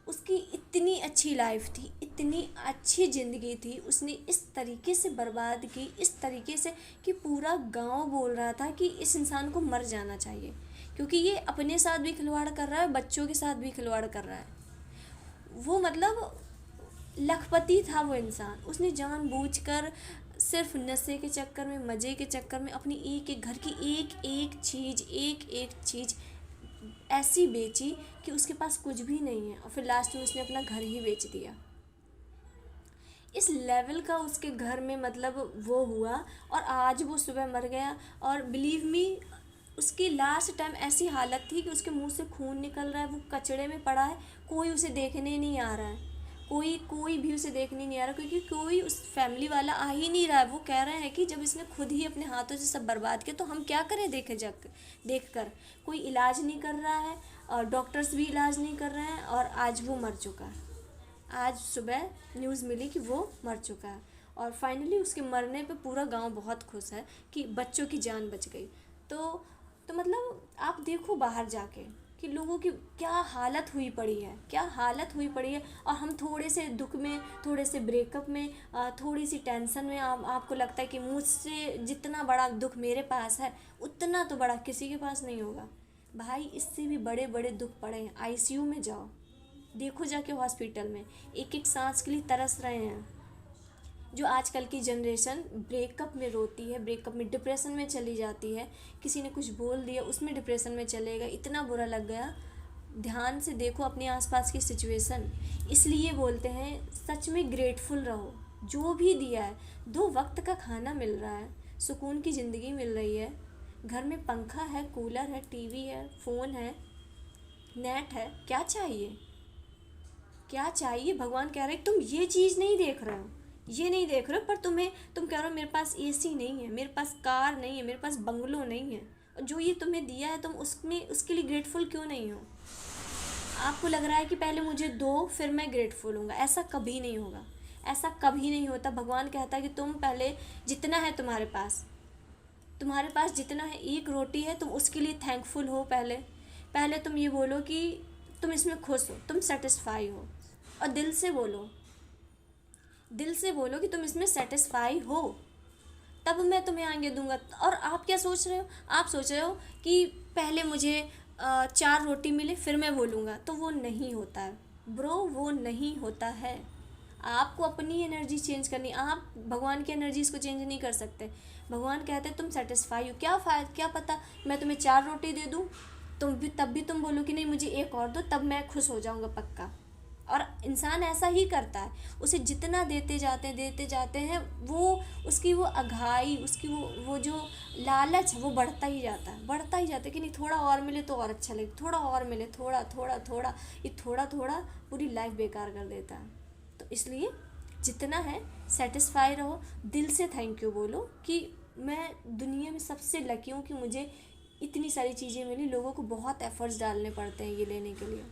उसकी इतनी अच्छी लाइफ थी, इतनी अच्छी ज़िंदगी थी, उसने इस तरीके से बर्बाद की, इस तरीके से कि पूरा गांव बोल रहा था कि इस इंसान को मर जाना चाहिए, क्योंकि ये अपने साथ भी खिलवाड़ कर रहा है, बच्चों के साथ भी खिलवाड़ कर रहा है। वो मतलब लखपति था वो इंसान। उसने जानबूझकर सिर्फ नशे के चक्कर में, मज़े के चक्कर में अपनी एक एक घर की एक एक चीज़ ऐसी बेची कि उसके पास कुछ भी नहीं है, और फिर लास्ट में उसने अपना घर ही बेच दिया। इस लेवल का उसके घर में मतलब वो हुआ, और आज वो सुबह मर गया। और बिलीव मी, उसकी लास्ट टाइम ऐसी हालत थी कि उसके मुंह से खून निकल रहा है, वो कचड़े में पड़ा है, कोई उसे देखने नहीं आ रहा है, कोई भी उसे देखने नहीं आ रहा, क्योंकि कोई उस फैमिली वाला आ ही नहीं रहा है। वो कह रहे हैं कि जब इसने खुद ही अपने हाथों से सब बर्बाद किया तो हम क्या करें देख कर। कोई इलाज नहीं कर रहा है, और डॉक्टर्स भी इलाज नहीं कर रहे हैं, और आज वो मर चुका है। आज सुबह न्यूज़ मिली कि वो मर चुका है। और फाइनली उसके मरने पे पूरा गांव बहुत खुश है कि बच्चों की जान बच गई। तो तो मतलब आप देखो बाहर जाके कि लोगों की क्या हालत हुई पड़ी है, क्या हालत हुई पड़ी है। और हम थोड़े से दुख में, थोड़े से ब्रेकअप में, थोड़ी सी टेंशन में, आपको लगता है कि मुझसे जितना बड़ा दुख मेरे पास है उतना तो बड़ा किसी के पास नहीं होगा। भाई, इससे भी बड़े बड़े दुख पड़े हैं। आईसीयू में जाओ, देखो जाके हॉस्पिटल में, एक एक सांस के लिए तरस रहे हैं। जो आजकल की जनरेशन ब्रेकअप में रोती है, ब्रेकअप में डिप्रेशन में चली जाती है, किसी ने कुछ बोल दिया उसमें डिप्रेशन में चले गए, इतना बुरा लग गया। ध्यान से देखो अपने आसपास की सिचुएशन। इसलिए बोलते हैं सच में ग्रेटफुल रहो, जो भी दिया है। 2 वक्त का खाना मिल रहा है, सुकून की ज़िंदगी मिल रही है, घर में पंखा है, कूलर है, टीवी है, फ़ोन है, नेट है, क्या चाहिए? क्या चाहिए? भगवान कह रहे हैं तुम ये चीज़ नहीं देख रहे हो, ये नहीं देख रहे हो, पर तुम कह रहे हो मेरे पास एसी नहीं है, मेरे पास कार नहीं है, मेरे पास बंगलो नहीं है। और जो ये तुम्हें दिया है तुम उसके लिए ग्रेटफुल क्यों नहीं हो? आपको लग रहा है कि पहले मुझे दो फिर मैं ग्रेटफुल हूँगा। ऐसा कभी नहीं होगा, ऐसा कभी नहीं होता। भगवान कहता है कि तुम पहले, जितना है तुम्हारे पास जितना है, एक रोटी है, तुम उसके लिए थैंकफुल हो। पहले तुम ये बोलो कि तुम इसमें खुश हो, तुम सेटिस्फाई हो, और दिल से बोलो। दिल से बोलो कि तुम इसमें सेटिस्फाई हो, तब मैं तुम्हें आगे दूंगा। और आप क्या सोच रहे हो, आप सोच रहे हो कि पहले मुझे 4 रोटी मिले फिर मैं बोलूँगा, तो वो नहीं होता है ब्रो, वो नहीं होता है। आपको अपनी एनर्जी चेंज करनी, आप भगवान की एनर्जीज को चेंज नहीं कर सकते। भगवान कहते हैं तुम सेटिस्फाई हो, क्या फ़ायदा, क्या पता मैं तुम्हें 4 रोटी दे दूँ, तुम भी तब भी तुम बोलो कि नहीं मुझे एक और दो, तब मैं खुश हो जाऊँगा पक्का। और इंसान ऐसा ही करता है, उसे जितना देते जाते हैं वो उसकी वो अघाई, उसकी वो जो लालच है वो बढ़ता ही जाता है, बढ़ता ही जाता है कि नहीं थोड़ा और मिले तो और अच्छा लगे, थोड़ा और मिले, थोड़ा थोड़ा थोड़ा, ये थोड़ा थोड़ा पूरी लाइफ बेकार कर देता है। तो इसलिए जितना है सेटिस्फाई रहो, दिल से थैंक यू बोलो कि मैं दुनिया में सबसे लकी हूँ कि मुझे इतनी सारी चीज़ें मिली। लोगों को बहुत एफर्ट्स डालने पड़ते हैं ये लेने के लिए,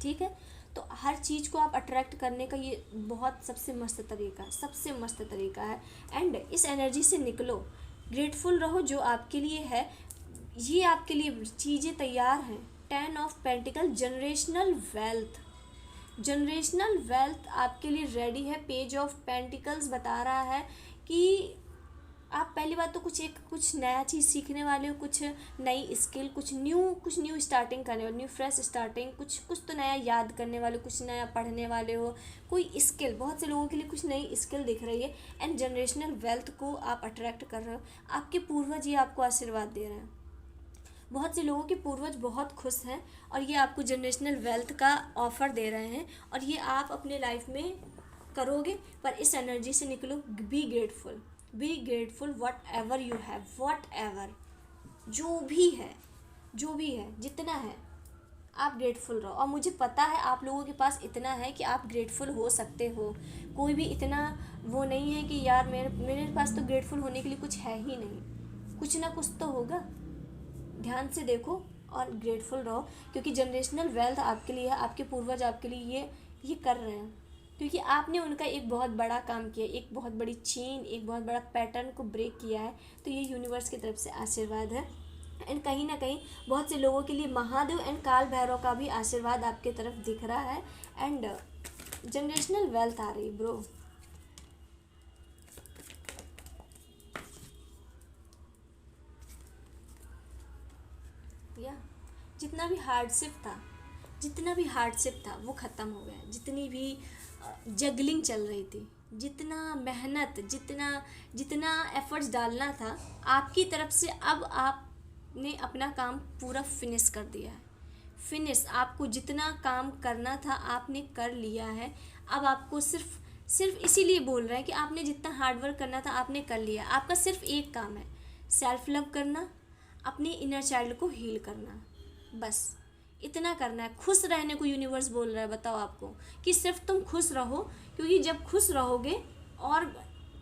ठीक है। तो हर चीज़ को आप अट्रैक्ट करने का ये बहुत सबसे मस्त तरीका है, सबसे मस्त तरीका है। एंड इस एनर्जी से निकलो, ग्रेटफुल रहो जो आपके लिए है, ये आपके लिए चीज़ें तैयार हैं। 10 of pentacle, generational wealth, generational wealth आपके लिए रेडी है। पेज ऑफ पेंटिकल्स बता रहा है कि आप पहली बात तो कुछ नया चीज़ सीखने वाले हो, कुछ नई स्किल, कुछ न्यू स्टार्टिंग करने वाले, न्यू फ्रेश स्टार्टिंग, कुछ तो नया याद करने वाले हो, कुछ नया पढ़ने वाले हो, कोई स्किल, बहुत से लोगों के लिए कुछ नई स्किल दिख रही है। एंड जनरेशनल वेल्थ को आप अट्रैक्ट कर रहे हो, आपके पूर्वज ये आपको आशीर्वाद दे रहे हैं। बहुत से लोगों के पूर्वज बहुत खुश हैं और ये आपको जनरेशनल वेल्थ का ऑफ़र दे रहे हैं, और ये आप अपने लाइफ में करोगे। पर इस एनर्जी से निकलो, be grateful, be grateful what ever you have, what ever, जो भी है, जो भी है, जितना है आप ग्रेटफुल रहो। और मुझे पता है आप लोगों के पास इतना है कि आप ग्रेटफुल हो सकते हो, कोई भी इतना वो नहीं है कि यार मेरे पास तो ग्रेटफुल होने के लिए कुछ है ही नहीं, कुछ ना कुछ तो होगा। ध्यान से देखो और ग्रेटफुल रहो, क्योंकि जनरेशनल वेल्थ आपके लिए है, आपके पूर्वज आपके लिए ये कर रहे हैं, क्योंकि आपने उनका एक बहुत बड़ा काम किया, एक बहुत बड़ी चेन, एक बहुत बड़ा पैटर्न को ब्रेक किया है। तो ये यूनिवर्स की तरफ से आशीर्वाद है। एंड कहीं ना कहीं बहुत से लोगों के लिए महादेव एंड काल भैरव का भी आशीर्वाद आपके तरफ दिख रहा है। एंड जनरेशनल वेल्थ आ रही ब्रो। या जितना भी हार्डशिप था वो ख़त्म हो गया, जितनी भी जगलिंग चल रही थी, जितना मेहनत, जितना एफर्ट्स डालना था आपकी तरफ से, अब आपने अपना काम पूरा फिनिश कर दिया है। फिनिश, आपको जितना काम करना था आपने कर लिया है। अब आपको सिर्फ इसीलिए बोल रहे हैं कि आपने जितना हार्डवर्क करना था आपने कर लिया। आपका सिर्फ एक काम है, सेल्फ लव करना, अपने इनर चाइल्ड को हील करना, बस इतना करना है। खुश रहने को यूनिवर्स बोल रहा है, बताओ आपको कि सिर्फ तुम खुश रहो, क्योंकि जब खुश रहोगे और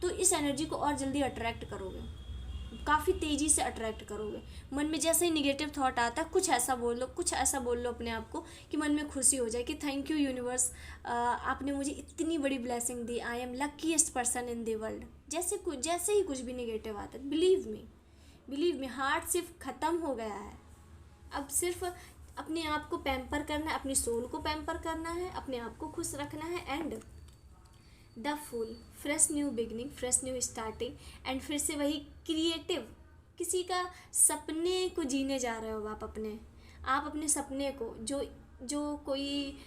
तो इस एनर्जी को और जल्दी अट्रैक्ट करोगे, काफ़ी तेज़ी से अट्रैक्ट करोगे। मन में जैसे ही निगेटिव थॉट आता है कुछ ऐसा बोल लो अपने आप को कि मन में खुशी हो जाए कि थैंक यू यूनिवर्स, आपने मुझे इतनी बड़ी blessing the, I am luckiest person in the world. जैसे ही कुछ भी निगेटिव आता है, बिलीव मी हार्ट सिर्फ ख़त्म हो गया है। अब सिर्फ अपने आप को पैम्पर करना है, अपनी सोल को पैम्पर करना है, अपने आप को खुश रखना है। And the full fresh new beginning, fresh new starting. And फिर से वही क्रिएटिव, किसी का सपने को जीने जा रहे हो आप अपने सपने को, जो कोई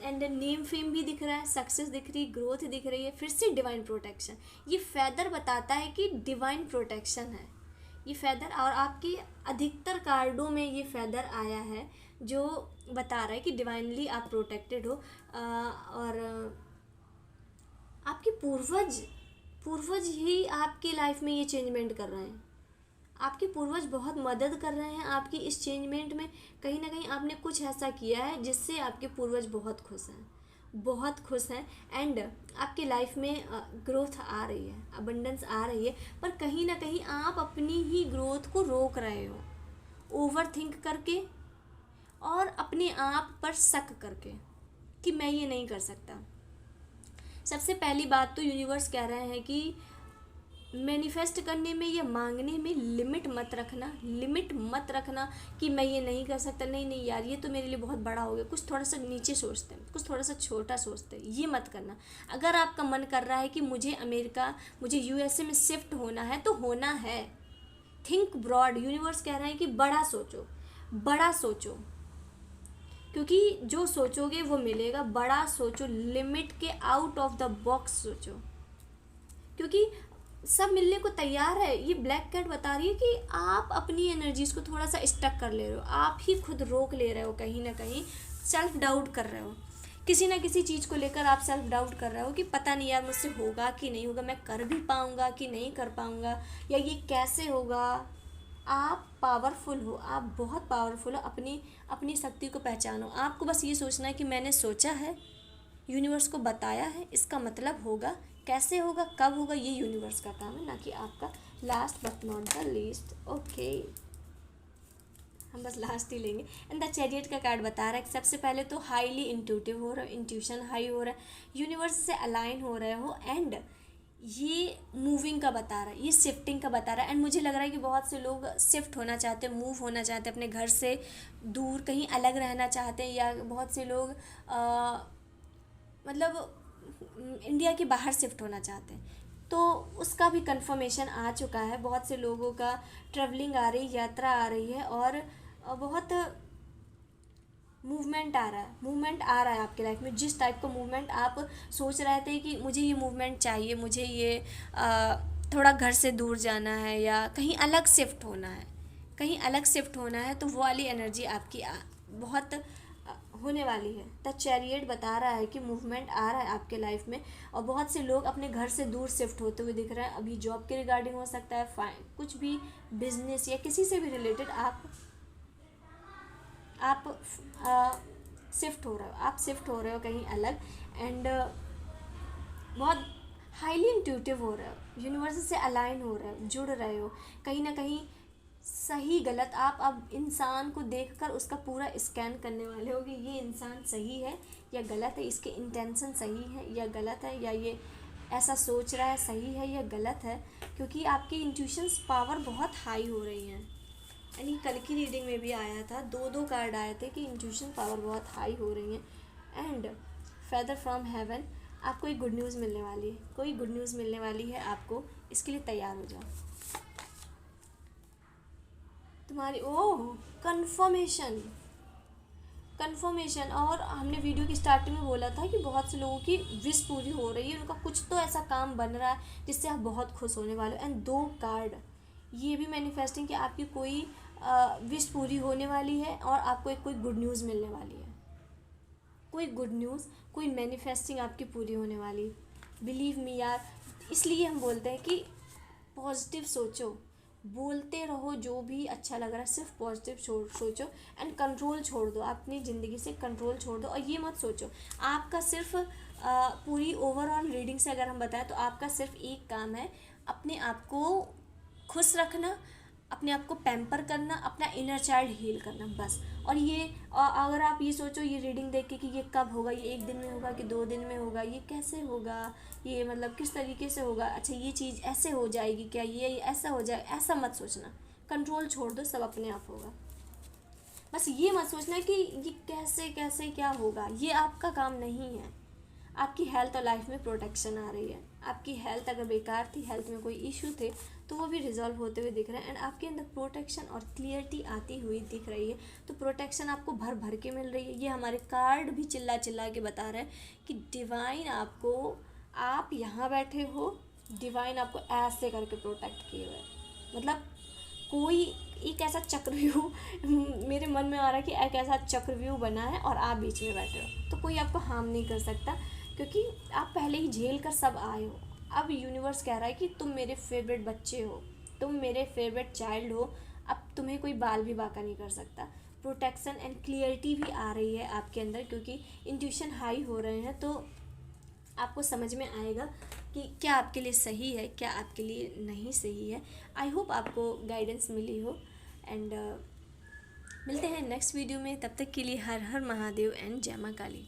एंड नेम फेम भी दिख रहा है, सक्सेस दिख रही, ग्रोथ दिख रही है। फिर से डिवाइन प्रोटेक्शन, ये फेदर बताता है कि डिवाइन प्रोटेक्शन है ये फेदर। और आपकी अधिकतर कार्डों में ये फेदर आया है जो बता रहा है कि डिवाइनली आप प्रोटेक्टेड हो। और आपके पूर्वज ही आपकी लाइफ में ये चेंजमेंट कर रहे हैं। आपके पूर्वज बहुत मदद कर रहे हैं आपकी इस चेंजमेंट में। कहीं ना कहीं आपने कुछ ऐसा किया है जिससे आपके पूर्वज बहुत खुश हैं। एंड आपके लाइफ में ग्रोथ आ रही है, अबंडेंस आ रही है। पर कहीं ना कहीं आप अपनी ही ग्रोथ को रोक रहे हो, ओवर थिंक करके और अपने आप पर शक करके कि मैं ये नहीं कर सकता। सबसे पहली बात तो यूनिवर्स कह रहे हैं कि मैनिफेस्ट करने में या मांगने में लिमिट मत रखना कि मैं ये नहीं कर सकता, नहीं नहीं यार ये तो मेरे लिए बहुत बड़ा हो गया, कुछ थोड़ा सा नीचे सोचते हैं, कुछ थोड़ा सा छोटा सोचते हैं, ये मत करना। अगर आपका मन कर रहा है कि मुझे यूएसए में शिफ्ट होना है तो होना है। थिंक ब्रॉड, यूनिवर्स कह रहा है कि बड़ा सोचो, क्योंकि जो सोचोगे वो मिलेगा। बड़ा सोचो, लिमिट के आउट ऑफ द बॉक्स सोचो, क्योंकि सब मिलने को तैयार है। ये ब्लैक कैट बता रही है कि आप अपनी एनर्जीज को थोड़ा सा स्टक कर ले रहे हो, आप ही खुद रोक ले रहे हो, कहीं ना कहीं सेल्फ डाउट कर रहे हो, किसी ना किसी चीज़ को लेकर आप सेल्फ डाउट कर रहे हो कि पता नहीं यार मुझसे होगा कि नहीं होगा, मैं कर भी पाऊँगा कि नहीं कर पाऊँगा, या ये कैसे होगा। आप पावरफुल हो, आप बहुत पावरफुल हो। अपनी शक्ति को पहचानो। आपको बस ये सोचना है कि मैंने सोचा है, यूनिवर्स को बताया है, इसका मतलब होगा। कैसे होगा, कब होगा, ये यूनिवर्स का काम है, ना कि आपका। Last but not the least, okay, हम बस लास्ट ही लेंगे। एंड द चैरियट का कार्ड बता रहा है कि सबसे पहले तो हाईली इंट्यूटिव हो रहा है, इंट्यूशन हाई हो रहा है, यूनिवर्स से अलाइन हो रहे हो। एंड ये मूविंग का बता रहा है, ये शिफ्टिंग का बता रहा है। एंड मुझे लग रहा है कि बहुत से लोग शिफ्ट होना चाहते हैं, मूव होना चाहते हैं, अपने घर से दूर कहीं अलग रहना चाहते हैं, या बहुत से लोग मतलब इंडिया के बाहर शिफ्ट होना चाहते हैं। तो उसका भी कंफर्मेशन आ चुका है। बहुत से लोगों का ट्रैवलिंग आ रही, यात्रा आ रही है, और बहुत मूवमेंट आ रहा है आपके लाइफ में। जिस टाइप का मूवमेंट आप सोच रहे थे कि मुझे ये मूवमेंट चाहिए, मुझे ये थोड़ा घर से दूर जाना है, या कहीं अलग शिफ्ट होना है, तो वो वाली एनर्जी आपकी बहुत होने वाली है। द चैरियट बता रहा है कि मूवमेंट आ रहा है आपके लाइफ में, और बहुत से लोग अपने घर से दूर शिफ्ट होते हुए दिख रहे हैं। अभी जॉब के रिगार्डिंग हो सकता है, कुछ भी बिजनेस या किसी से भी रिलेटेड आप शिफ्ट हो रहे हो कहीं अलग। एंड बहुत हाईली इंट्यूटिव हो रहे हो, यूनिवर्स से अलाइन हो रहे हो, जुड़ रहे हो कहीं ना कहीं। सही गलत आप अब इंसान को देखकर उसका पूरा स्कैन करने वाले हो कि ये इंसान सही है या गलत है, इसके इंटेंशन सही है या गलत है, या ये ऐसा सोच रहा है सही है या गलत है, क्योंकि आपकी इंट्यूशंस पावर बहुत हाई हो रही हैं। यानी कल की रीडिंग में भी आया था, दो कार्ड आए थे कि इंट्यूशन पावर बहुत हाई हो रही है। एंड फेदर फ्रॉम हेवन, आपको एक गुड न्यूज़ मिलने वाली है, कोई गुड न्यूज़ मिलने वाली है आपको, इसके लिए तैयार हो जाओ। तुम्हारी कन्फर्मेशन। और हमने वीडियो की स्टार्टिंग में बोला था कि बहुत से लोगों की विश पूरी हो रही है, उनका कुछ तो ऐसा काम बन रहा है जिससे आप बहुत खुश होने वाले हो। एंड 2 कार्ड ये भी मैनिफेस्टिंग कि आपकी कोई विश पूरी होने वाली है, और आपको कोई गुड न्यूज़ मिलने वाली है, कोई गुड न्यूज़, कोई मैनिफेस्टिंग आपकी पूरी होने वाली। बिलीव मी यार, इसलिए हम बोलते हैं कि पॉजिटिव सोचो, बोलते रहो जो भी अच्छा लग रहा है, सिर्फ पॉजिटिव सोचो। एंड कंट्रोल छोड़ दो, अपनी ज़िंदगी से कंट्रोल छोड़ दो। और ये मत सोचो आपका सिर्फ पूरी ओवरऑल रीडिंग से अगर हम बताएं तो आपका सिर्फ एक काम है, अपने आप को खुश रखना, अपने आप को पैम्पर करना, अपना इनर चाइल्ड हील करना, बस। और ये अगर आप ये सोचो ये रीडिंग देख के कि ये कब होगा, ये 1 दिन में होगा कि 2 दिन में होगा, ये कैसे होगा, ये मतलब किस तरीके से होगा, अच्छा ये चीज़ ऐसे हो जाएगी क्या, ये ऐसा हो जाए, ऐसा मत सोचना। कंट्रोल छोड़ दो, सब अपने आप होगा। बस ये मत सोचना कि ये कैसे कैसे क्या होगा, ये आपका काम नहीं है। आपकी हेल्थ और लाइफ में प्रोटेक्शन आ रही है। आपकी हेल्थ अगर बेकार थी, हेल्थ में कोई इशू थे, तो वो भी रिजॉल्व होते हुए दिख रहे हैं। एंड आपके अंदर प्रोटेक्शन और क्लियरिटी आती हुई दिख रही है। तो प्रोटेक्शन आपको भर भर के मिल रही है। ये हमारे कार्ड भी चिल्ला चिल्ला के बता रहे हैं कि डिवाइन आपको, आप यहाँ बैठे हो, डिवाइन आपको ऐसे करके प्रोटेक्ट किए हुए। मतलब कोई एक ऐसा चक्रव्यूह मेरे मन में आ रहा है कि एक ऐसा चक्रव्यूह बना है और आप बीच में बैठे हो, तो कोई आपको हार्म नहीं कर सकता, क्योंकि आप पहले ही झेल कर सब आए हो। अब यूनिवर्स कह रहा है कि तुम मेरे फेवरेट बच्चे हो, तुम मेरे फेवरेट चाइल्ड हो, अब तुम्हें कोई बाल भी बाका नहीं कर सकता। प्रोटेक्शन एंड क्लियरिटी भी आ रही है आपके अंदर, क्योंकि इंट्यूशन हाई हो रहे हैं। तो आपको समझ में आएगा कि क्या आपके लिए सही है, क्या आपके लिए नहीं सही है। आई होप आपको गाइडेंस मिली हो। एंड मिलते हैं नेक्स्ट वीडियो में, तब तक के लिए हर हर महादेव एंड जय मां काली।